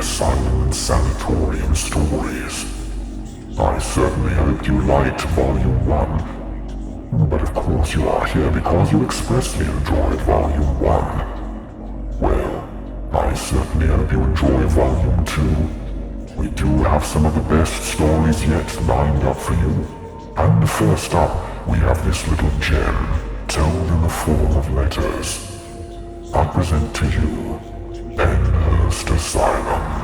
asylum and sanatorium stories. I certainly hope you liked Volume 1. But of course you are here because you expressly enjoyed Volume 1. Well, I certainly hope you enjoy Volume 2. We do have some of the best stories yet lined up for you. And first up, we have this little gem, told in the form of letters. I present to you Pennhurst Asylum.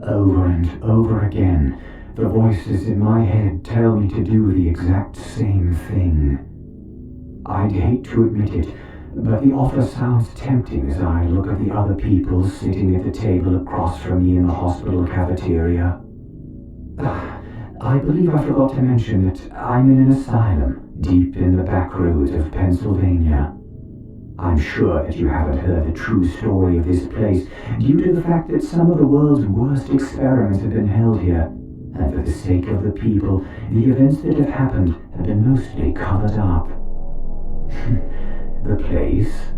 Over and over again, the voices in my head tell me to do the exact same thing. I'd hate to admit it, but the offer sounds tempting as I look at the other people sitting at the table across from me in the hospital cafeteria. I believe I forgot to mention that I'm in an asylum deep in the back roads of Pennsylvania. I'm sure that you haven't heard the true story of this place due to the fact that some of the world's worst experiments have been held here, and for the sake of the people, the events that have happened have been mostly covered up. The place?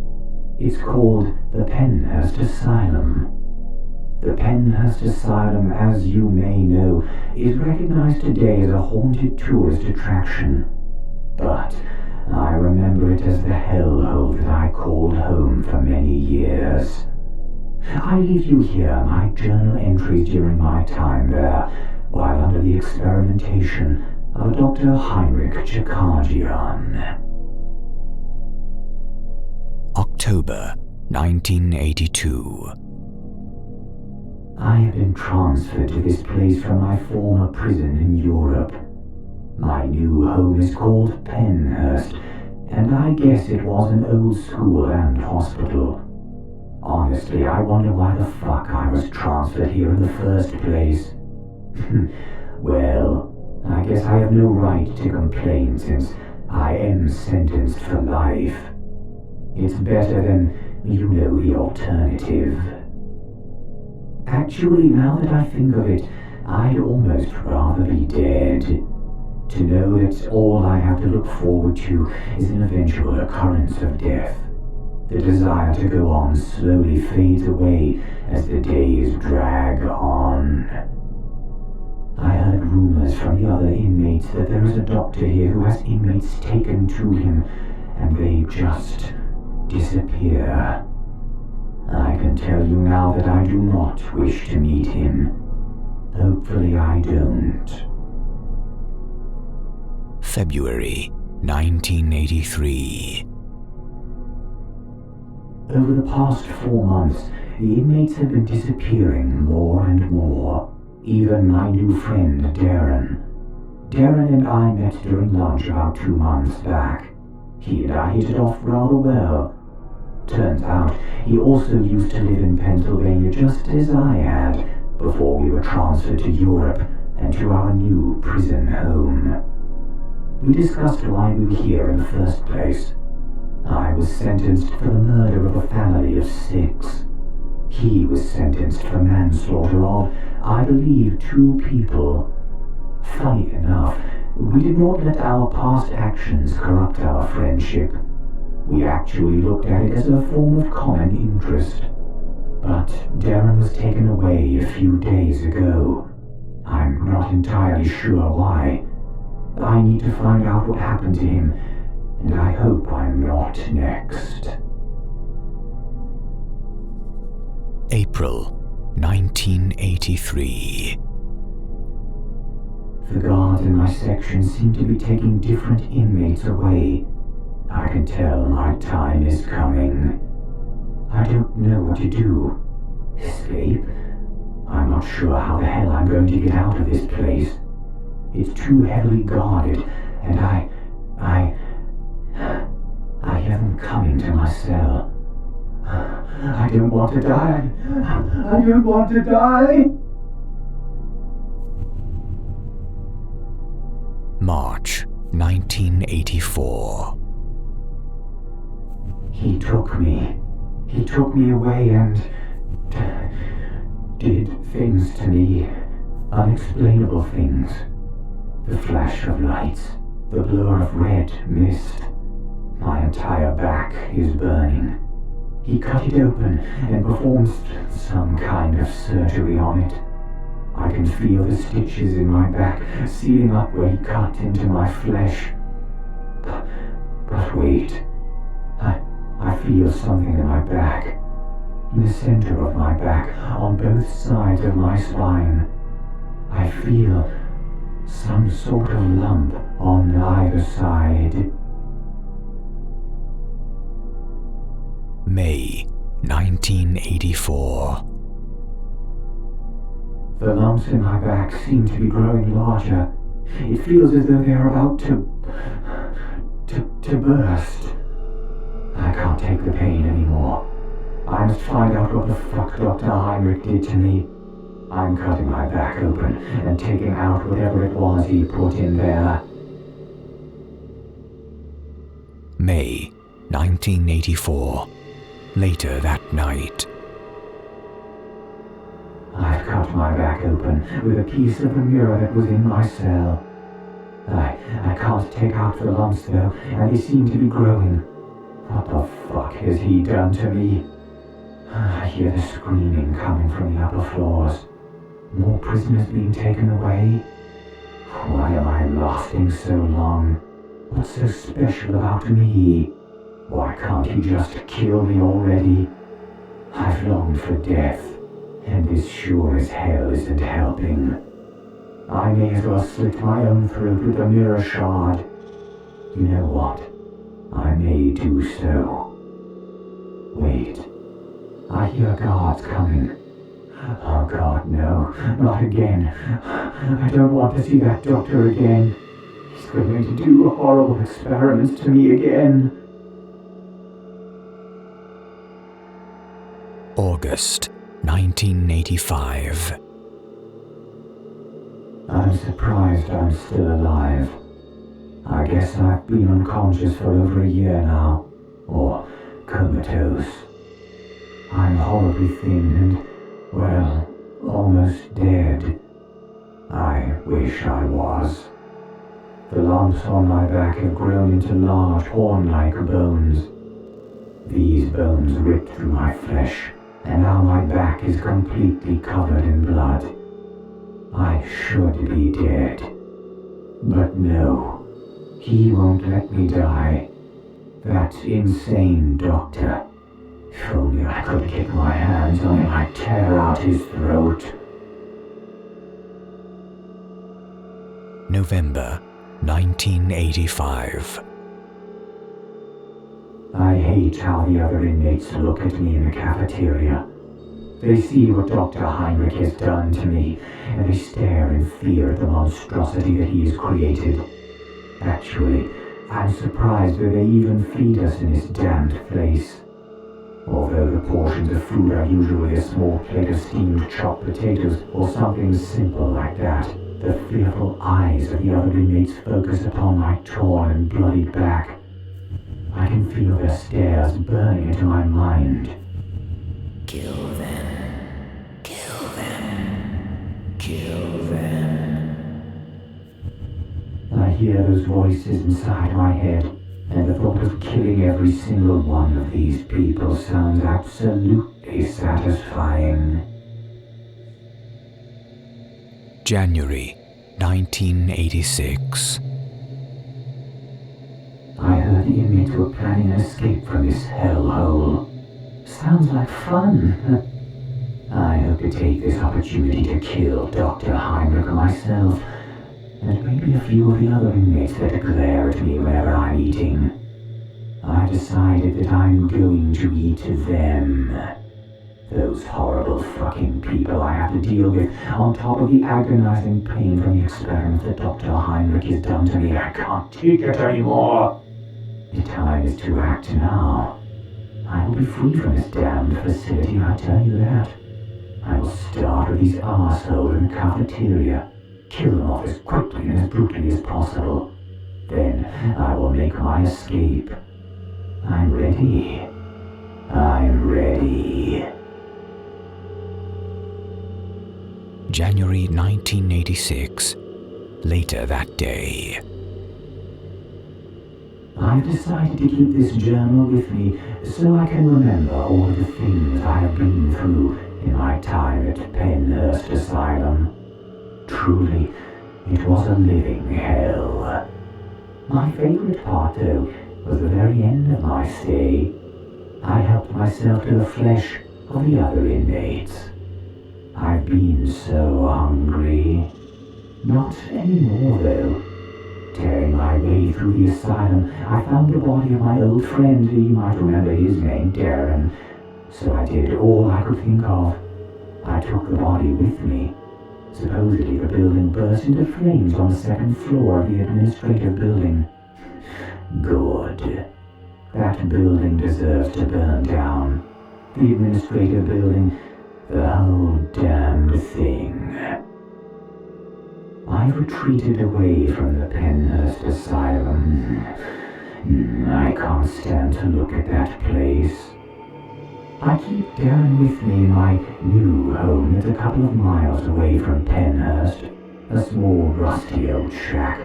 It's called the Pennhurst Asylum. The Pennhurst Asylum, as you may know, is recognized today as a haunted tourist attraction. But I remember it as the hellhole that I called home for many years. I leave you here my journal entries during my time there, while under the experimentation of Dr. Heinrich Chakajian. October 1982. I have been transferred to this place from my former prison in Europe. My new home is called Pennhurst, and I guess it was an old school and hospital. Honestly, I wonder why the fuck I was transferred here in the first place. Well, I guess I have no right to complain since I am sentenced for life. It's better than, you know, the alternative. Actually, now that I think of it, I'd almost rather be dead. To know that all I have to look forward to is an eventual occurrence of death. The desire to go on slowly fades away as the days drag on. I heard rumors from the other inmates that there is a doctor here who has inmates taken to him, and they just disappear. I can tell you now that I do not wish to meet him. Hopefully I don't. February 1983. Over the past 4 months, the inmates have been disappearing more and more. Even my new friend, Darren. Darren and I met during lunch about 2 months back. He and I hit it off rather well. Turns out, he also used to live in Pennsylvania just as I had, before we were transferred to Europe and to our new prison home. We discussed why we were here in the first place. I was sentenced for the murder of a family of 6. He was sentenced for manslaughter of, I believe, 2 people. Funny enough, we did not let our past actions corrupt our friendship. We actually looked at it as a form of common interest. But Darren was taken away a few days ago. I'm not entirely sure why. I need to find out what happened to him, and I hope I'm not next. April 1983. The guards in my section seem to be taking different inmates away. I can tell my time is coming. I don't know what to do. Escape? I'm not sure how the hell I'm going to get out of this place. It's too heavily guarded, and I hear them coming to my cell. I don't want to die. I don't want to die. March 1984. He took me. He took me away and did things to me. Unexplainable things. The flash of lights. The blur of red mist. My entire back is burning. He cut it open and performed some kind of surgery on it. I can feel the stitches in my back sealing up where he cut into my flesh. But wait. I feel something in my back. In the center of my back, on both sides of my spine. I feel some sort of lump on either side. May 1984. The lumps in my back seem to be growing larger. It feels as though they are about to burst. I can't take the pain anymore. I must find out what the fuck Dr. Heinrich did to me. I'm cutting my back open and taking out whatever it was he put in there. May 1984. Later that night. I've cut my back open with a piece of the mirror that was in my cell. I can't take out the lumps though, and they seem to be growing. What the fuck has he done to me? I hear the screaming coming from the upper floors. More prisoners being taken away? Why am I lasting so long? What's so special about me? Why can't he just kill me already? I've longed for death, and this sure as hell isn't helping. I may as well slit my own throat with a mirror shard. You know what? I may do so. Wait. I hear guards coming. Oh God, no. Not again. I don't want to see that doctor again. He's going to do horrible experiments to me again. August 1985. I'm surprised I'm still alive. I guess I've been unconscious for over a year now. Or comatose. I'm horribly thin and, well, almost dead. I wish I was. The lumps on my back have grown into large horn-like bones. These bones ripped through my flesh, and now my back is completely covered in blood. I should be dead. But no, he won't let me die. That insane doctor. If only I could get my hands on him, I'd tear out his throat. November 1985. I hate how the other inmates look at me in the cafeteria. They see what Dr. Heinrich has done to me, and they stare in fear at the monstrosity that he has created. Actually, I'm surprised that they even feed us in this damned place. Although the portions of food are usually a small plate of steamed chopped potatoes or something simple like that, the fearful eyes of the other inmates focus upon my torn and bloodied back. I can feel their stares burning into my mind. Kill them. Kill them. Kill them. I hear those voices inside my head, and the thought of killing every single one of these people sounds absolutely satisfying. January 1986. I heard the inmates were planning an escape from this hellhole. Sounds like fun. I hope to take this opportunity to kill Dr. Heinrich myself, and maybe a few of the other inmates that glare at me whenever I'm eating. I decided that I'm going to eat them. Those horrible fucking people I have to deal with, on top of the agonizing pain from the experiment that Dr. Heinrich has done to me. I can't take it anymore. The time is to act now. I will be free from this damned facility, I tell you that. I will start with these arseholes in the cafeteria, kill them off as quickly and as brutally as possible. Then I will make my escape. I'm ready. I'm ready. January 1986. Later that day. I've decided to keep this journal with me so I can remember all the things I have been through in my time at Pennhurst Asylum. Truly, it was a living hell. My favorite part, though, was the very end of my stay. I helped myself to the flesh of the other inmates. I've been so hungry. Not anymore, though. Tearing my way through the asylum, I found the body of my old friend, you might remember his name, Darren. So I did all I could think of. I took the body with me. Supposedly the building burst into flames on the second floor of the administrative building. Good. That building deserves to burn down. The administrative building, the whole damned thing. I retreated away from the Pennhurst Asylum. I can't stand to look at that place. I keep Darren with me in my new home that's a couple of miles away from Pennhurst. A small, rusty old shack.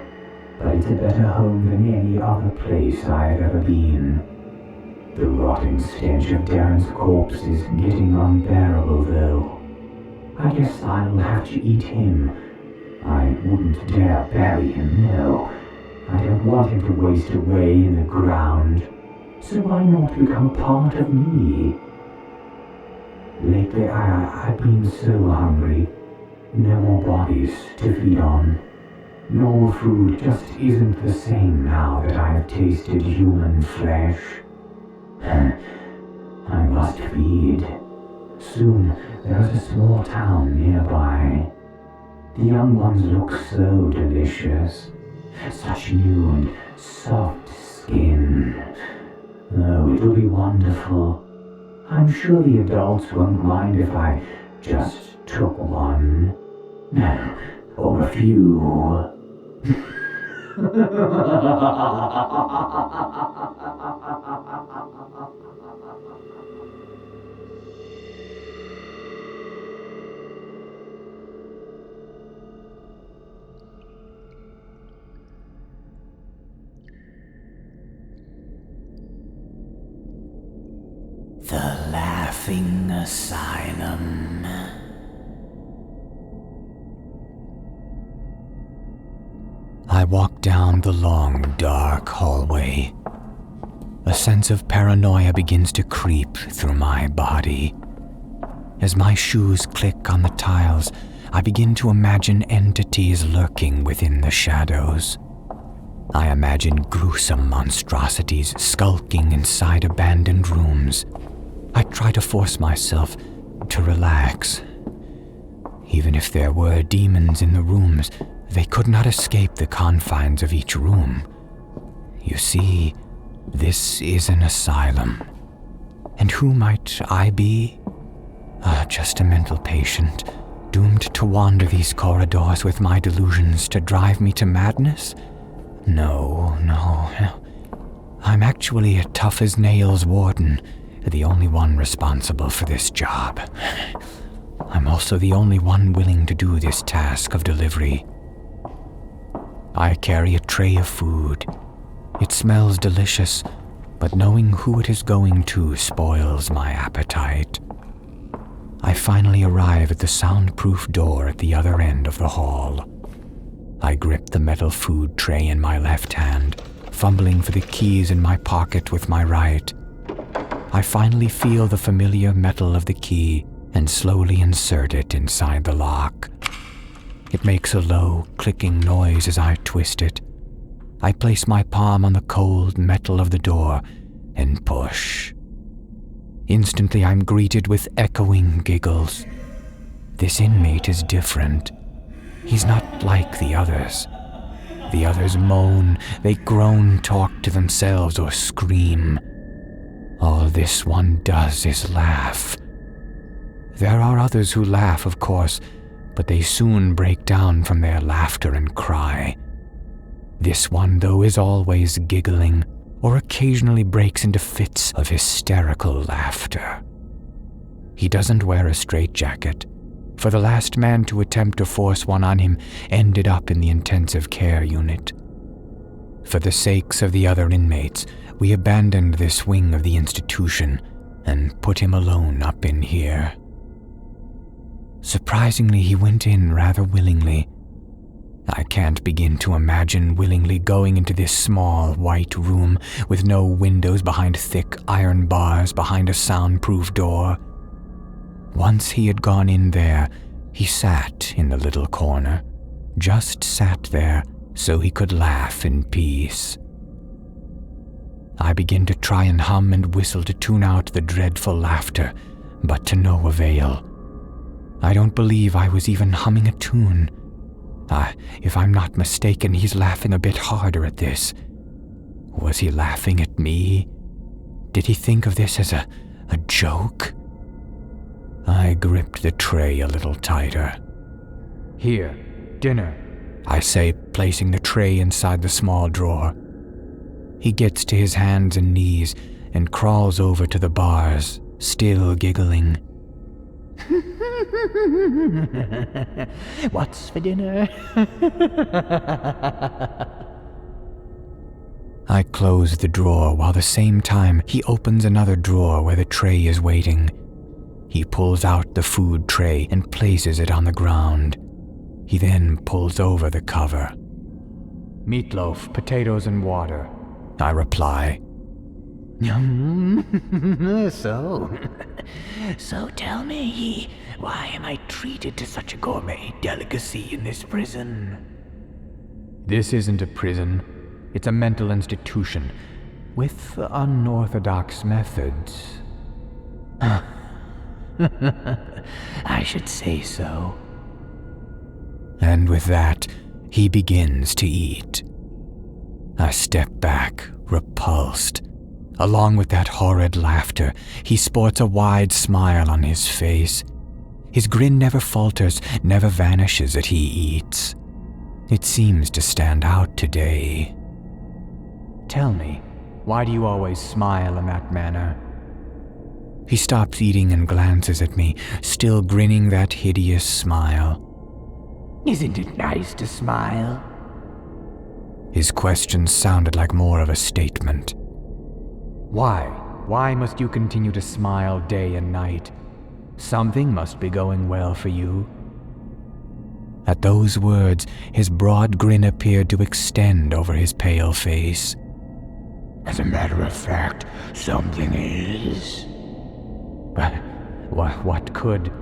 But it's a better home than any other place I've ever been. The rotting stench of Darren's corpse is getting unbearable, though. I guess I'll have to eat him. I wouldn't dare bury him, no. I don't want him to waste away in the ground. So why not become a part of me? Lately, I've been so hungry. No more bodies to feed on. Normal food just isn't the same now that I have tasted human flesh. I must feed. Soon, there's a small town nearby. The young ones look so delicious. Such new and soft skin. Oh, it'll be wonderful. I'm sure the adults won't mind if I just took one. Or a few. The Laughing Asylum. I walked down the long, dark hallway. A sense of paranoia begins to creep through my body. As my shoes click on the tiles, I begin to imagine entities lurking within the shadows. I imagine gruesome monstrosities skulking inside abandoned rooms. I try to force myself to relax. Even if there were demons in the rooms, they could not escape the confines of each room. You see, this is an asylum. And who might I be? Just a mental patient, doomed to wander these corridors with my delusions to drive me to madness? No. I'm actually a tough-as-nails warden, the only one responsible for this job. I'm also the only one willing to do this task of delivery. I carry a tray of food. It smells delicious, but knowing who it is going to spoils my appetite. I finally arrive at the soundproof door at the other end of the hall. I grip the metal food tray in my left hand, fumbling for the keys in my pocket with my right. I finally feel the familiar metal of the key and slowly insert it inside the lock. It makes a low, clicking noise as I twist it. I place my palm on the cold metal of the door and push. Instantly, I'm greeted with echoing giggles. This inmate is different. He's not like the others. The others moan, they groan, talk to themselves, or scream. All this one does is laugh. There are others who laugh, of course, but they soon break down from their laughter and cry. This one, though, is always giggling, or occasionally breaks into fits of hysterical laughter. He doesn't wear a straitjacket, for the last man to attempt to force one on him ended up in the intensive care unit. For the sakes of the other inmates, we abandoned this wing of the institution and put him alone up in here. Surprisingly, he went in rather willingly. I can't begin to imagine willingly going into this small, white room with no windows behind thick iron bars behind a soundproof door. Once he had gone in there, he sat in the little corner, just sat there so he could laugh in peace. I began to try and hum and whistle to tune out the dreadful laughter, but to no avail. I don't believe I was even humming a tune. If I'm not mistaken, he's laughing a bit harder at this. Was he laughing at me? Did he think of this as a joke? I gripped the tray a little tighter. "Here, dinner," I say, placing the tray inside the small drawer. He gets to his hands and knees and crawls over to the bars, still giggling. "What's for dinner?" I close the drawer while at the same time he opens another drawer where the tray is waiting. He pulls out the food tray and places it on the ground. He then pulls over the cover. "Meatloaf, potatoes, and water," I reply. So tell me, why am I treated to such a gourmet delicacy in this prison?" "This isn't a prison. It's a mental institution with unorthodox methods." "I should say so." And with that, he begins to eat. I step back, repulsed. Along with that horrid laughter, he sports a wide smile on his face. His grin never falters, never vanishes as he eats. It seems to stand out today. "Tell me, why do you always smile in that manner?" He stops eating and glances at me, still grinning that hideous smile. "Isn't it nice to smile?" His question sounded like more of a statement. "Why? Why must you continue to smile day and night? Something must be going well for you." At those words, his broad grin appeared to extend over his pale face. "As a matter of fact, something is." "But what could?"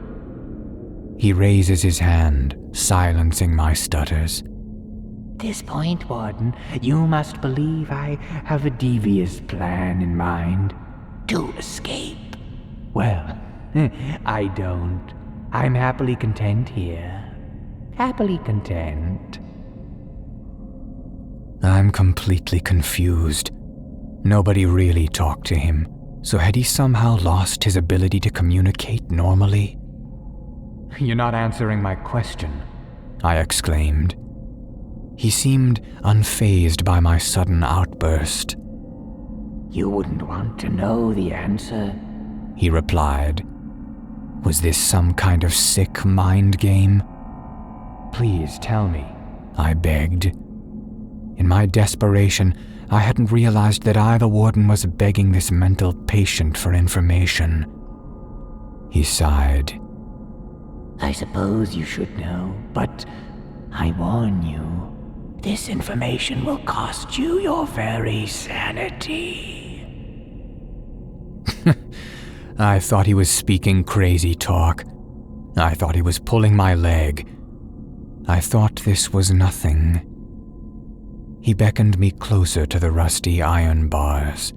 He raises his hand, silencing my stutters. "This point, Warden, you must believe I have a devious plan in mind. To escape." "Well, I don't. I'm happily content here. Happily content." I'm completely confused. Nobody really talked to him, so had he somehow lost his ability to communicate normally? "You're not answering my question," I exclaimed. He seemed unfazed by my sudden outburst. "You wouldn't want to know the answer," he replied. Was this some kind of sick mind game? "Please tell me," I begged. In my desperation, I hadn't realized that I, the warden, was begging this mental patient for information. He sighed. "I suppose you should know, but I warn you, this information will cost you your very sanity." I thought he was speaking crazy talk. I thought he was pulling my leg. I thought this was nothing. He beckoned me closer to the rusty iron bars.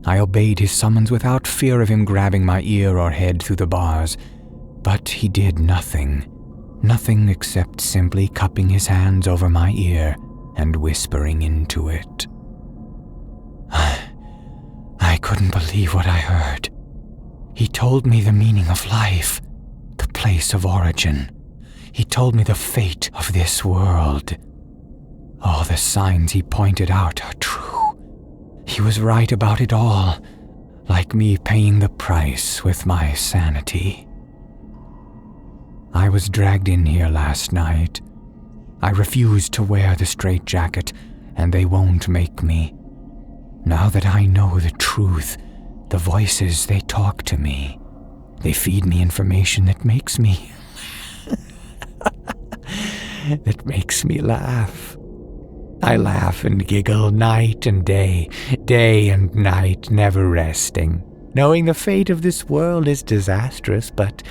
I obeyed his summons without fear of him grabbing my ear or head through the bars, but he did nothing. Nothing except simply cupping his hands over my ear and whispering into it. I couldn't believe what I heard. He told me the meaning of life, the place of origin. He told me the fate of this world. All the signs he pointed out are true. He was right about it all, like me paying the price with my sanity. I was dragged in here last night. I refused to wear the straitjacket, and they won't make me. Now that I know the truth, the voices, they talk to me. They feed me information that makes me... that makes me laugh. I laugh and giggle night and day and night, never resting. Knowing the fate of this world is disastrous, but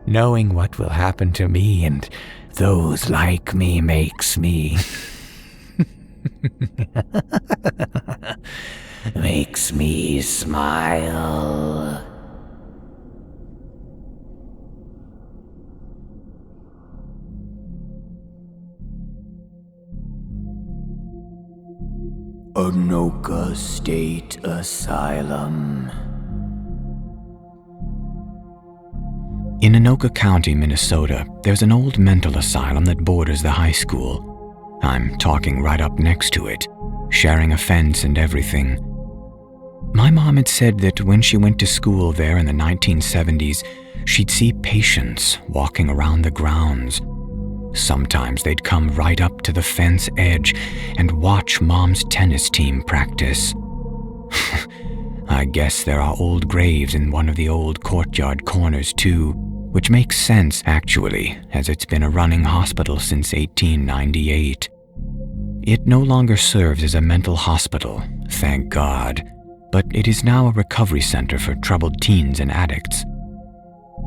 knowing what will happen to me and those like me makes me... makes me smile. Anoka State Asylum. In Anoka County, Minnesota, there's an old mental asylum that borders the high school. I'm talking right up next to it, sharing a fence and everything. My mom had said that when she went to school there in the 1970s, she'd see patients walking around the grounds. Sometimes they'd come right up to the fence edge and watch Mom's tennis team practice. I guess there are old graves in one of the old courtyard corners too, which makes sense actually, as it's been a running hospital since 1898. It no longer serves as a mental hospital, thank God, but it is now a recovery center for troubled teens and addicts.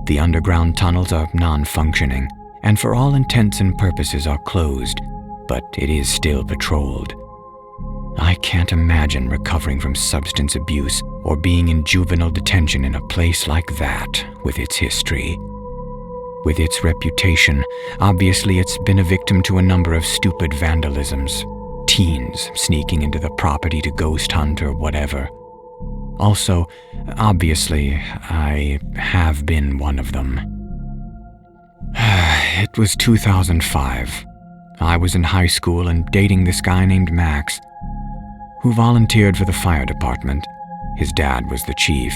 The underground tunnels are non-functioning, and for all intents and purposes are closed, but it is still patrolled. I can't imagine recovering from substance abuse or being in juvenile detention in a place like that with its history. With its reputation, obviously it's been a victim to a number of stupid vandalisms, teens sneaking into the property to ghost hunt or whatever. Also, obviously, I have been one of them. It was 2005. I was in high school and dating this guy named Max, who volunteered for the fire department. His dad was the chief.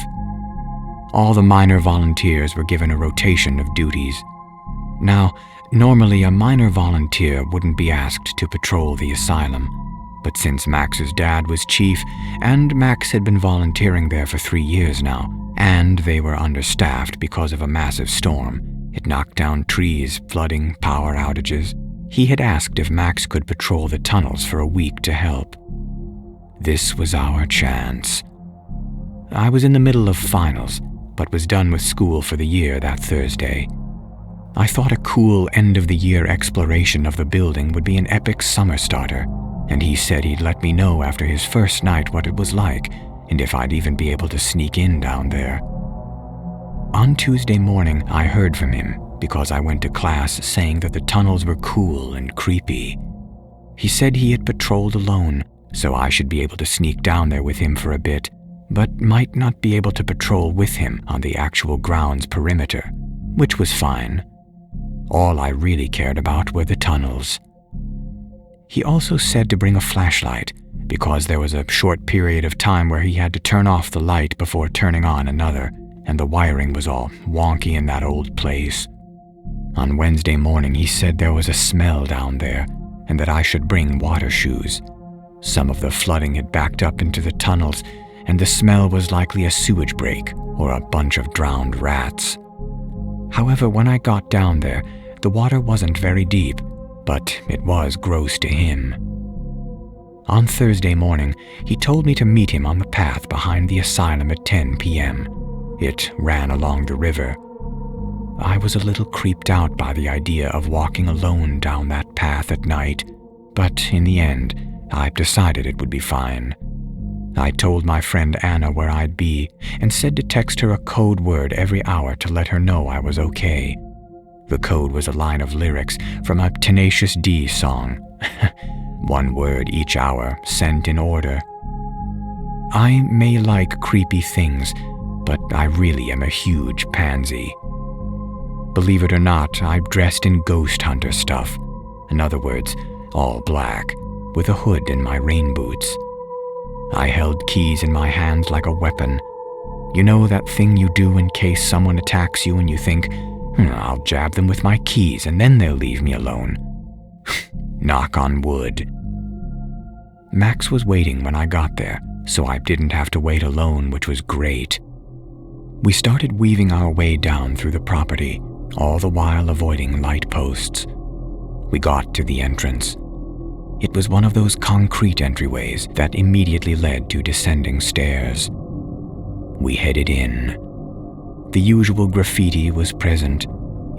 All the minor volunteers were given a rotation of duties. Now, normally a minor volunteer wouldn't be asked to patrol the asylum, but since Max's dad was chief and Max had been volunteering there for 3 years now, and they were understaffed because of a massive storm, it knocked down trees, flooding, power outages. He had asked if Max could patrol the tunnels for a week to help. This was our chance. I was in the middle of finals, but was done with school for the year that Thursday. I thought a cool end-of-the-year exploration of the building would be an epic summer starter, and he said he'd let me know after his first night what it was like, and if I'd even be able to sneak in down there. On Tuesday morning, I heard from him because I went to class saying that the tunnels were cool and creepy. He said he had patrolled alone, so I should be able to sneak down there with him for a bit, but might not be able to patrol with him on the actual grounds perimeter, which was fine. All I really cared about were the tunnels. He also said to bring a flashlight, because there was a short period of time where he had to turn off the light before turning on another, and the wiring was all wonky in that old place. On Wednesday morning, he said there was a smell down there, and that I should bring water shoes. Some of the flooding had backed up into the tunnels, and the smell was likely a sewage break or a bunch of drowned rats. However, when I got down there, the water wasn't very deep, but it was gross to him. On Thursday morning, he told me to meet him on the path behind the asylum at 10 p.m. It ran along the river. I was a little creeped out by the idea of walking alone down that path at night, but in the end, I decided it would be fine. I told my friend Anna where I'd be and said to text her a code word every hour to let her know I was okay. The code was a line of lyrics from a Tenacious D song. One word each hour, sent in order. I may like creepy things, but I really am a huge pansy. Believe it or not, I'm dressed in ghost hunter stuff. In other words, all black, with a hood and my rain boots. I held keys in my hands like a weapon. You know that thing you do in case someone attacks you and you think, I'll jab them with my keys and then they'll leave me alone. Knock on wood. Max was waiting when I got there, so I didn't have to wait alone, which was great. We started weaving our way down through the property, all the while avoiding light posts. We got to the entrance. It was one of those concrete entryways that immediately led to descending stairs. We headed in. The usual graffiti was present,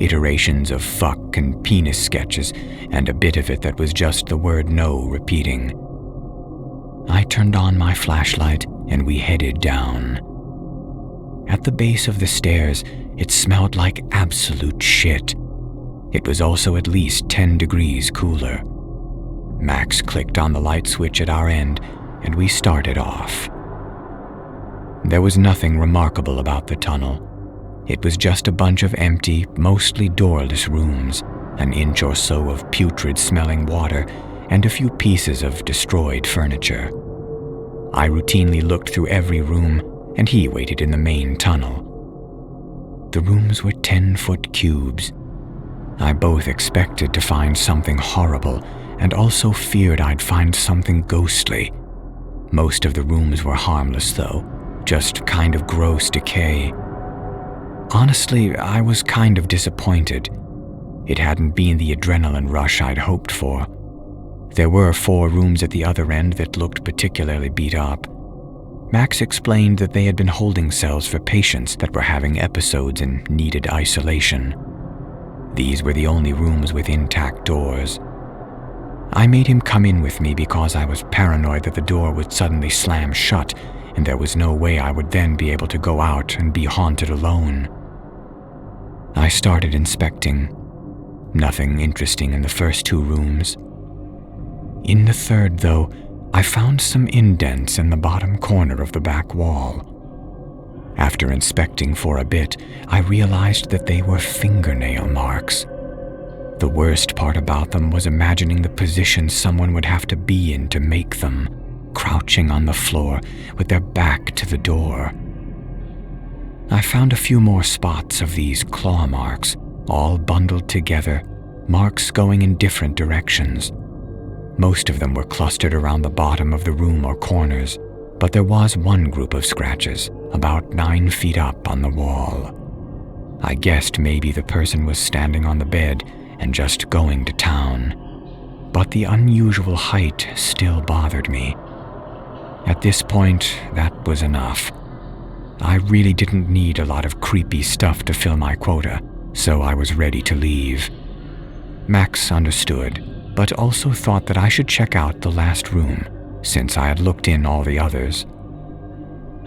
iterations of fuck and penis sketches, and a bit of it that was just the word no repeating. I turned on my flashlight and we headed down. At the base of the stairs, it smelled like absolute shit. It was also at least 10 degrees cooler. Max clicked on the light switch at our end, and we started off. There was nothing remarkable about the tunnel. It was just a bunch of empty, mostly doorless rooms, an inch or so of putrid-smelling water, and a few pieces of destroyed furniture. I routinely looked through every room, and he waited in the main tunnel. The rooms were 10-foot cubes. I both expected to find something horrible and also feared I'd find something ghostly. Most of the rooms were harmless, though, just kind of gross decay. Honestly, I was kind of disappointed. It hadn't been the adrenaline rush I'd hoped for. There were 4 rooms at the other end that looked particularly beat up. Max explained that they had been holding cells for patients that were having episodes and needed isolation. These were the only rooms with intact doors. I made him come in with me because I was paranoid that the door would suddenly slam shut, and there was no way I would then be able to go out and be haunted alone. I started inspecting. Nothing interesting in the first 2 rooms. In the third, though, I found some indents in the bottom corner of the back wall. After inspecting for a bit, I realized that they were fingernail marks. The worst part about them was imagining the position someone would have to be in to make them, crouching on the floor with their back to the door. I found a few more spots of these claw marks, all bundled together, marks going in different directions. Most of them were clustered around the bottom of the room or corners, but there was one group of scratches, about 9 feet up on the wall. I guessed maybe the person was standing on the bed and just going to town. But the unusual height still bothered me. At this point, that was enough. I really didn't need a lot of creepy stuff to fill my quota, so I was ready to leave. Max understood, but also thought that I should check out the last room, since I had looked in all the others.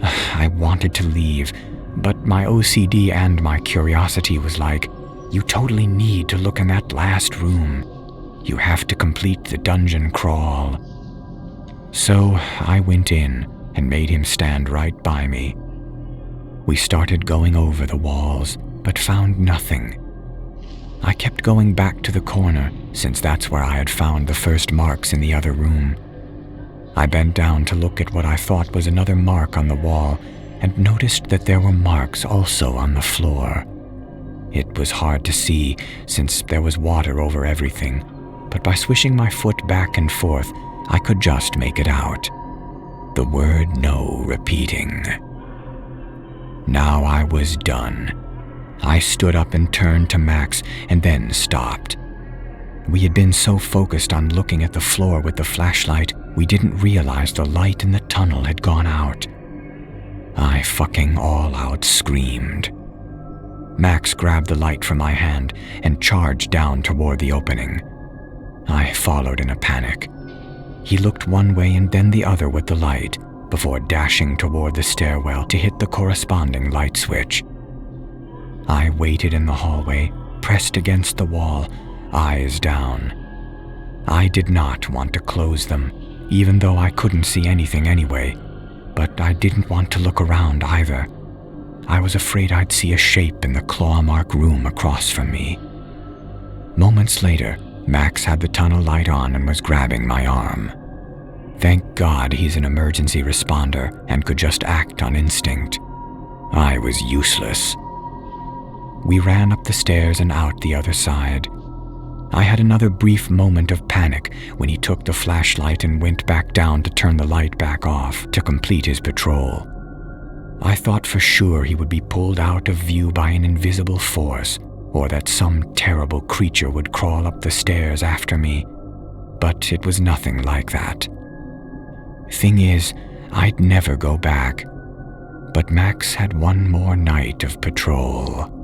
I wanted to leave, but my OCD and my curiosity was like, you totally need to look in that last room. You have to complete the dungeon crawl. So I went in and made him stand right by me. We started going over the walls, but found nothing. I kept going back to the corner, since that's where I had found the first marks in the other room. I bent down to look at what I thought was another mark on the wall, and noticed that there were marks also on the floor. It was hard to see, since there was water over everything, but by swishing my foot back and forth, I could just make it out. The word no repeating. Now I was done. I stood up and turned to Max, and then stopped. We had been so focused on looking at the floor with the flashlight, we didn't realize the light in the tunnel had gone out. I fucking all out screamed. Max grabbed the light from my hand and charged down toward the opening. I followed in a panic. He looked one way and then the other with the light, before dashing toward the stairwell to hit the corresponding light switch. I waited in the hallway, pressed against the wall, eyes down. I did not want to close them, even though I couldn't see anything anyway. but I didn't want to look around either. I was afraid I'd see a shape in the claw-mark room across from me. Moments later, Max had the tunnel light on and was grabbing my arm. Thank God he's an emergency responder and could just act on instinct. I was useless. We ran up the stairs and out the other side. I had another brief moment of panic when he took the flashlight and went back down to turn the light back off to complete his patrol. I thought for sure he would be pulled out of view by an invisible force, or that some terrible creature would crawl up the stairs after me, but it was nothing like that. Thing is, I'd never go back, but Max had one more night of patrol.